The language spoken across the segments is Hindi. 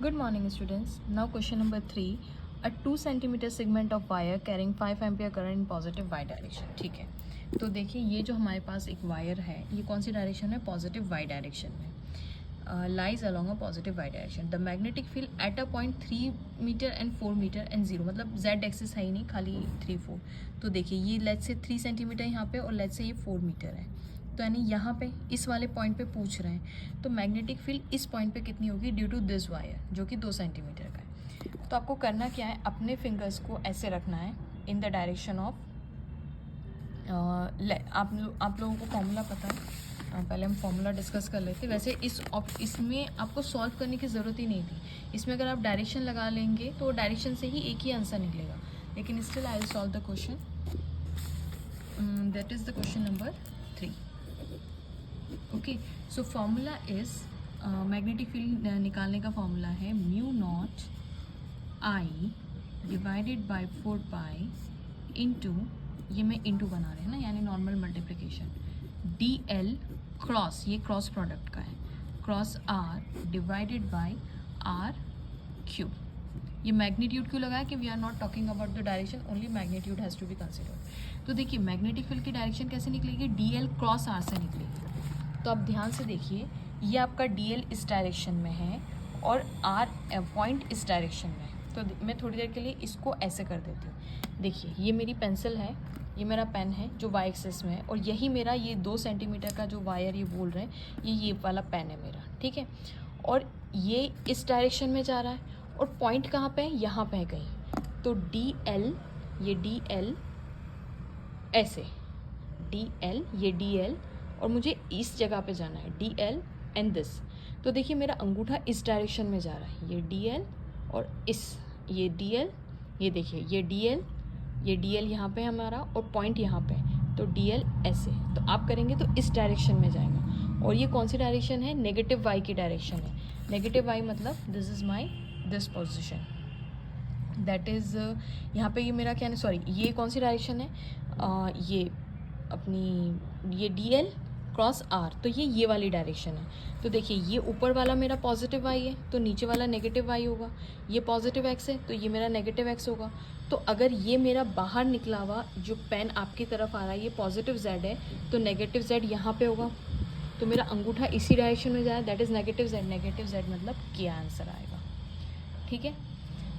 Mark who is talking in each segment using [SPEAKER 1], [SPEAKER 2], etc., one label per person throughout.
[SPEAKER 1] Good morning students. Now question number 3. A 2 cm segment of wire carrying 5 ampere current in positive y direction. ठीक है, तो देखिए ये जो हमारे पास एक वायर है, ये कौन सी डायरेक्शन है? पॉजिटिव y डायरेक्शन में lies along a positive y direction. The magnetic field at a point 3 metre and 4 metre and 0, मतलब z एक्सिस है ही नहीं, खाली 3 4. तो देखिए ये लेट्स से 3 सेंटीमीटर यहाँ पे और लेट्स से ये 4 मीटर है. तो यानी यहाँ पे इस वाले पॉइंट पे पूछ रहे हैं, तो मैग्नेटिक फील्ड इस पॉइंट पे कितनी होगी ड्यू टू दिस वायर, जो कि 2 सेंटीमीटर का है. तो आपको करना क्या है, अपने फिंगर्स को ऐसे रखना है इन द डायरेक्शन ऑफ आप लोगों को फॉर्मूला पता है, पहले हम फॉर्मूला डिस्कस कर लेते. वैसे इसमें आपको सॉल्व करने की ज़रूरत ही नहीं थी. इसमें अगर आप डायरेक्शन लगा लेंगे तो डायरेक्शन से ही एक ही आंसर निकलेगा. लेकिन still I will solve the question. That is the question number 3. Okay, so formula is magnetic field निकालने का फॉर्मूला है mu naught I divided by 4 pi into, ये मैं इंटू बना रहे हैं ना, यानी normal multiplication, D L cross, ये क्रॉस प्रोडक्ट का है, cross R divided by R cube. ये मैग्नीट्यूड क्यों लगाया कि we are not talking about the direction, only magnitude has to be considered. तो देखिए मैग्नेटिक फील्ड की डायरेक्शन कैसे निकलेगी, डी एल क्रॉस आर से निकलेगी. तो आप ध्यान से देखिए, ये आपका डी एल इस डायरेक्शन में है और आर पॉइंट इस डायरेक्शन में है. तो मैं थोड़ी देर के लिए इसको ऐसे कर देती हूँ. देखिए ये मेरी पेंसिल है, ये मेरा पेन है जो वाई एक्सिस में है, और यही मेरा ये 2 सेंटीमीटर का जो वायर ये बोल रहे हैं, ये वाला पेन है मेरा. ठीक है, और ये इस डायरेक्शन में जा रहा है और पॉइंट कहाँ पे है, यहाँ पे है कहीं. तो डी एल, ये डी एल ऐसे, डी एल, ये डी एल, और मुझे इस जगह पे जाना है, डी एल एंड दिस. तो देखिए मेरा अंगूठा इस डायरेक्शन में जा रहा है, ये डी एल और ये डी एल, ये देखिए ये डी एल यहाँ पे हमारा और पॉइंट यहाँ पे, तो डी एल ऐसे. तो आप करेंगे तो इस डायरेक्शन में जाएगा, और ये कौन सी डायरेक्शन है, नेगेटिव वाई की डायरेक्शन है. नेगेटिव वाई मतलब this is my this position, that is यहाँ पे ये मेरा क्या है, सॉरी ये कौन सी डायरेक्शन है, ये अपनी ये डी एल क्रॉस आर, तो ये वाली डायरेक्शन है. तो देखिए ये ऊपर वाला मेरा पॉजिटिव वाई है, तो नीचे वाला नेगेटिव वाई होगा. ये पॉजिटिव एक्स है, तो ये मेरा नेगेटिव एक्स होगा. तो अगर ये मेरा बाहर निकला हुआ जो पेन आपकी तरफ आ रहा है, ये पॉजिटिव जेड है, तो नेगेटिव जेड यहाँ पे होगा. तो मेरा अंगूठा इसी डायरेक्शन में जाए, that is negative Z. Negative Z मतलब क्या आंसर आएगा. ठीक है,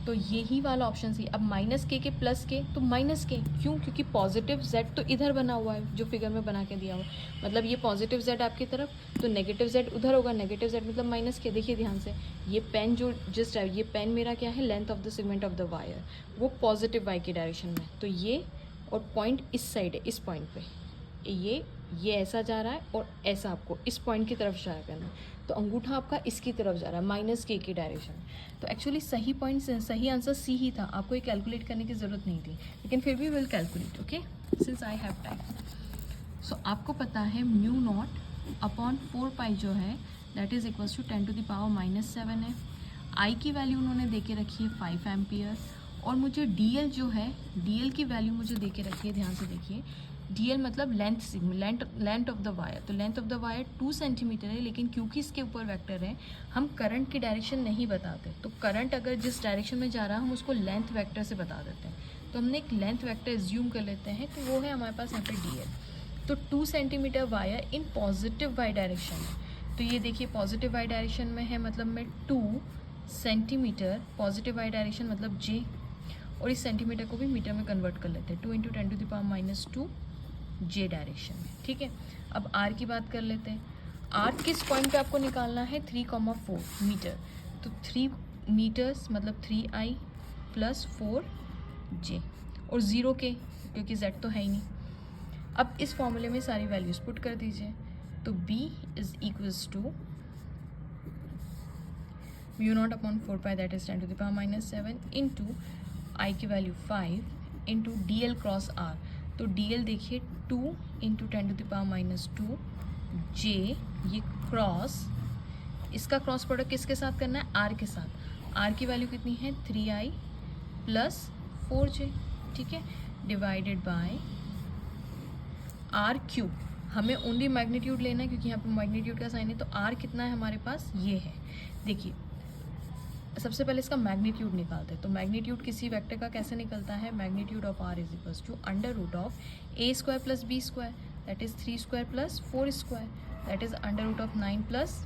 [SPEAKER 1] तो यही वाला ऑप्शन सी. अब माइनस के प्लस के, तो माइनस के क्यों, क्योंकि पॉजिटिव जेड तो इधर बना हुआ है जो फिगर में बना के दिया हुआ, मतलब ये पॉजिटिव जेड आपकी तरफ, तो नेगेटिव जेड उधर होगा. नेगेटिव जेड मतलब माइनस के. देखिए ध्यान से, ये पेन जो जस्ट है, ये पेन मेरा क्या है, length of the segment of the wire, वो पॉजिटिव वाई की डायरेक्शन में. तो ये और पॉइंट इस साइड है, इस पॉइंट पे ये ऐसा जा रहा है और ऐसा आपको इस पॉइंट की तरफ इशारा करना है. तो अंगूठा आपका इसकी तरफ जा रहा है, माइनस के की डायरेक्शन. तो एक्चुअली सही पॉइंट, सही आंसर सी ही था. आपको ये कैलकुलेट करने की ज़रूरत नहीं थी, लेकिन फिर भी will calculate. Okay, since I have time. So आपको पता है म्यू नॉट अपॉन 4 पाई जो है, दैट इज़ इक्वल्स टू 10⁻⁻7 है. आई की वैल्यू उन्होंने दे के रखी है 5 एम्पियर, और मुझे डी एल जो है, डी एल की वैल्यू मुझे दे के रखी है, ध्यान से देखिए. डी एल मतलब लेंथ ऑफ द वायर. तो length of the wire 2 centimetre है, लेकिन क्योंकि इसके ऊपर वेक्टर है, हम करंट की डायरेक्शन नहीं बताते. तो करंट अगर जिस डायरेक्शन में जा रहा है, हम उसको लेंथ वेक्टर से बता देते हैं. तो हमने एक लेंथ वेक्टर एज्यूम कर लेते हैं, तो वो है हमारे पास यहाँ पे डी एल. तो 2 centimetre wire in positive Y direction है. तो ये देखिए पॉजिटिव वाई डायरेक्शन में है, मतलब मैं 2 सेंटीमीटर, पॉजिटिव वाई डायरेक्शन मतलब जे, और इस सेंटीमीटर को भी मीटर में कन्वर्ट कर लेते हैं. 2 × 10⁻⁻2 जे डायरेक्शन में. ठीक है, अब आर की बात कर लेते हैं. आर किस पॉइंट पे आपको निकालना है, 3,4 मीटर. तो 3 मीटर्स मतलब 3i + 4j, और 0 के, क्योंकि z तो है ही नहीं. अब इस फॉर्मूले में सारी वैल्यूज पुट कर दीजिए. तो b is equals to mu naught upon 4 pi, that is 10⁻⁻7 into I की value 5 into D L cross R. तो डी एल देखिए 2 × 10⁻⁻2 जे, ये क्रॉस, इसका क्रॉस प्रोडक्ट किसके साथ करना है, आर के साथ. आर की वैल्यू कितनी है, 3i + 4j. ठीक है, डिवाइडेड बाय आर क्यूब. हमें ओनली मैग्नीट्यूड लेना है, क्योंकि यहाँ पे मैग्नीट्यूड का साइन है. तो आर कितना है हमारे पास, ये है. देखिए सबसे पहले इसका मैग्नीट्यूड निकालते हैं। तो मैग्नीट्यूड किसी वेक्टर का कैसे निकलता है? Magnitude of R is equals to under root of A square plus B square, that is 3 square plus 4 square, that is under root of 9 plus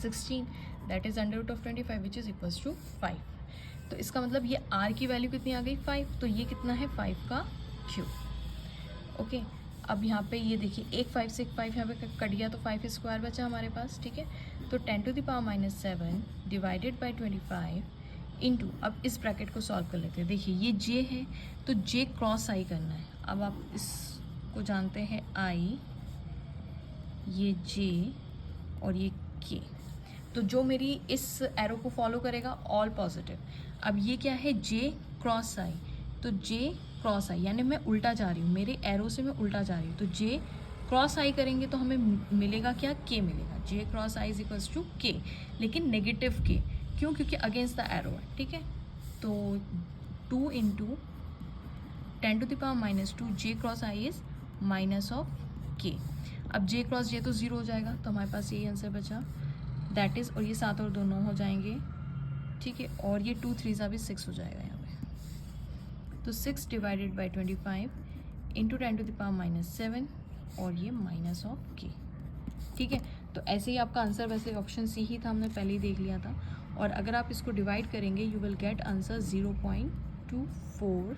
[SPEAKER 1] 16, that is under root of 25 which is equals to 5। तो इसका मतलब ये आर की वैल्यू कितनी आ गई? 5। तो ये कितना है? 5 का क्यूब। ओके, अब यहाँ पे ये देखिए, एक 5 से 5 यहाँ पे कट गया तो 5 स्क्वायर बचा हमारे पास, ठीक है। तो 10 to the power -7 divided by 25 into, अब इस ब्रैकेट को सॉल्व कर लेते हैं। देखिए ये जे है तो जे क्रॉस आई करना है। अब आप इसको जानते हैं आई, ये जे और ये के, तो जो मेरी इस एरो को फॉलो करेगा ऑल पॉजिटिव। अब ये क्या है? जे क्रॉस आई, तो जे क्रॉस आई यानी मैं उल्टा जा रही हूँ, मेरे एरो से मैं उल्टा जा रही हूँ। तो जे क्रॉस आई करेंगे तो हमें मिलेगा क्या? के मिलेगा। J cross I is equals to K, लेकिन नेगेटिव के। क्यों? क्योंकि अगेंस्ट द एरो है, ठीक है। तो 2 into 10 to the power -2 J cross I is minus of K. अब जे क्रॉस जे तो 0 हो जाएगा, तो हमारे पास यही आंसर बचा, दैट इज़, और ये 7 और 2 9 हो जाएंगे, ठीक है। और ये 2 3 भी 6 हो जाएगा यहाँ पे। तो 6 divided by 25 into 10 to the power -7 और ये माइनस ऑफ के, ठीक है। तो ऐसे ही आपका आंसर, वैसे ऑप्शन सी ही था, हमने पहले ही देख लिया था। और अगर आप इसको डिवाइड करेंगे you will get answer 0.24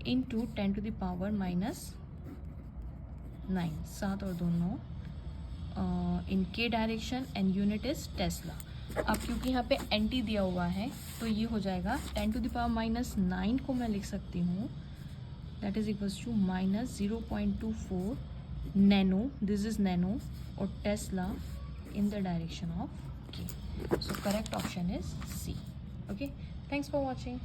[SPEAKER 1] into 10 to the power -9, 7 और 2 9 in K direction and unit is tesla. अब क्योंकि यहाँ पे एंटी दिया हुआ है तो ये हो जाएगा 10 टू द पावर -9 को मैं लिख सकती हूँ, that is equals to -0.24 nano, this is nano, और tesla in the direction of K. So correct option is C. Okay, thanks for watching.